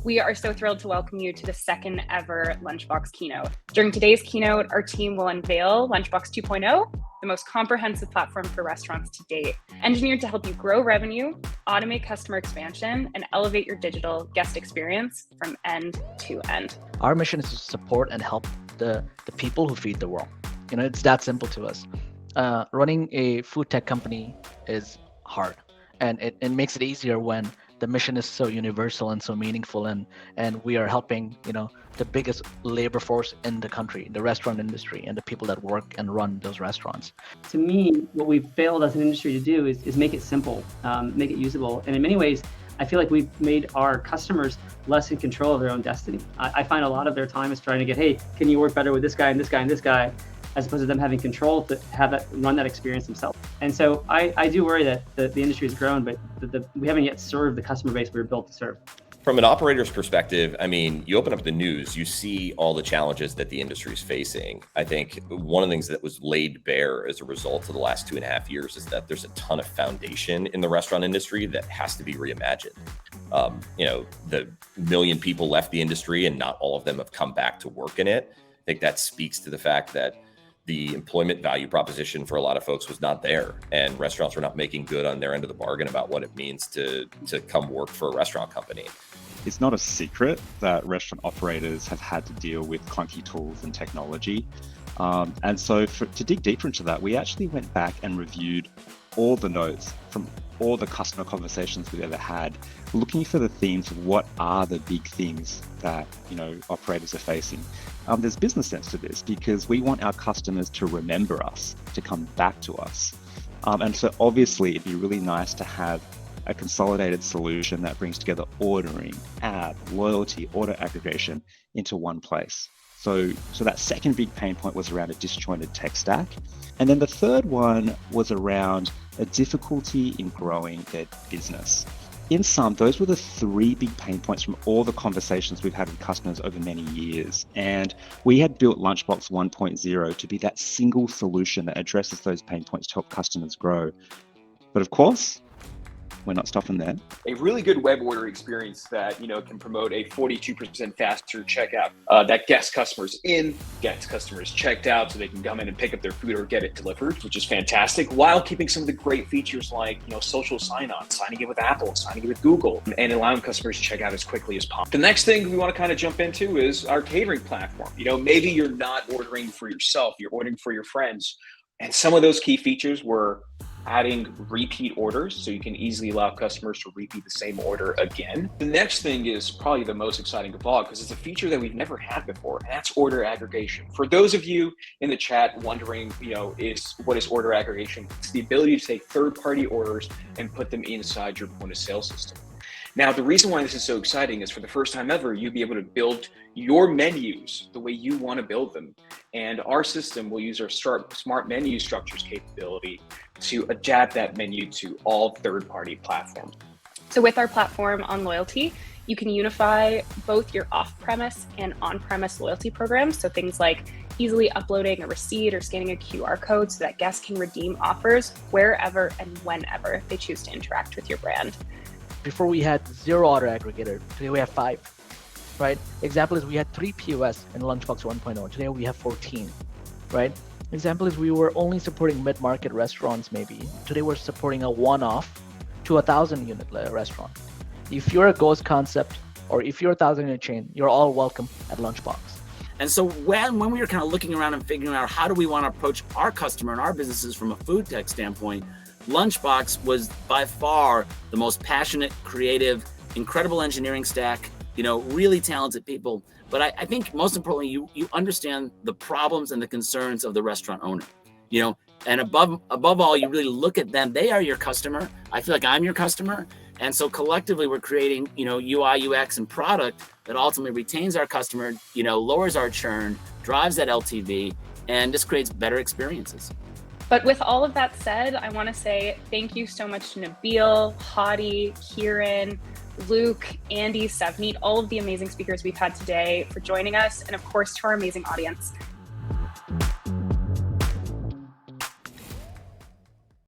We are so thrilled to welcome you to the second ever Lunchbox Keynote. During today's keynote, our team will unveil Lunchbox 2.0, the most comprehensive platform for restaurants to date, engineered to help you grow revenue, automate customer expansion, and elevate your digital guest experience from end to end. Our mission is to support and help the people who feed the world. It's that simple to us. Running a food tech company is hard, and it makes it easier when the mission is so universal and so meaningful, and we are helping the biggest labor force in the country, the restaurant industry, and the people that work and run those restaurants. To me, what we've failed as an industry to do is make it simple, make it usable, and in many ways, I feel like we've made our customers less in control of their own destiny. I find a lot of their time is trying to get, hey, can you work better with this guy and this guy and this guy, as opposed to them having control to run that experience themselves. And so I do worry that the industry has grown, but we haven't yet served the customer base we were built to serve. From an operator's perspective, you open up the news, you see all the challenges that the industry is facing. I think one of the things that was laid bare as a result of the last 2.5 years is that there's a ton of foundation in the restaurant industry that has to be reimagined. The million people left the industry and not all of them have come back to work in it. I think that speaks to the fact that the employment value proposition for a lot of folks was not there, and restaurants were not making good on their end of the bargain about what it means to come work for a restaurant company. It's not a secret that restaurant operators have had to deal with clunky tools and technology. And so to dig deeper into that, we actually went back and reviewed all the notes from all the customer conversations we've ever had, looking for the themes of what are the big things that operators are facing. There's business sense to this because we want our customers to remember us, to come back to us. And so obviously it'd be really nice to have a consolidated solution that brings together ordering, app, loyalty, order aggregation into one place. So that second big pain point was around a disjointed tech stack. And then the third one was around a difficulty in growing their business. In sum, those were the three big pain points from all the conversations we've had with customers over many years. And we had built Lunchbox 1.0 to be that single solution that addresses those pain points to help customers grow. But of course, we're not stopping there. A really good web order experience that can promote a 42% faster checkout that gets customers in, gets customers checked out so they can come in and pick up their food or get it delivered, which is fantastic, while keeping some of the great features like social sign-on, signing in with Apple, signing in with Google, and allowing customers to check out as quickly as possible. The next thing we want to kind of jump into is our catering platform. Maybe you're not ordering for yourself, you're ordering for your friends. And some of those key features were adding repeat orders, so you can easily allow customers to repeat the same order again. The next thing is probably the most exciting of all, because it's a feature that we've never had before, and that's order aggregation. For those of you in the chat wondering, what is order aggregation? It's the ability to take third-party orders and put them inside your point of sale system. Now, the reason why this is so exciting is for the first time ever, you'll be able to build your menus the way you want to build them. And our system will use our smart menu structures capability to adapt that menu to all third-party platforms. So with our platform on loyalty, you can unify both your off-premise and on-premise loyalty programs. So things like easily uploading a receipt or scanning a QR code so that guests can redeem offers wherever and whenever they choose to interact with your brand. Before we had 0 order aggregator, today we have 5, right? Example is we had 3 POS in Lunchbox 1.0, today we have 14, right? Example is we were only supporting mid-market restaurants maybe, today we're supporting a one-off to 1,000 unit restaurant. If you're a ghost concept or if you're a 1,000 unit chain, you're all welcome at Lunchbox. And so when we were kind of looking around and figuring out how do we want to approach our customer and our businesses from a food tech standpoint, Lunchbox was by far the most passionate, creative, incredible engineering stack, really talented people. But I think most importantly, you understand the problems and the concerns of the restaurant owner, and above all, you really look at them. They are your customer. I feel like I'm your customer. And so collectively, we're creating, UI, UX, and product that ultimately retains our customer, lowers our churn, drives that LTV, and just creates better experiences. But with all of that said, I want to say thank you so much to Nabil, Hadi, Kieran, Luke, Andy, Savneet, all of the amazing speakers we've had today for joining us, and of course to our amazing audience.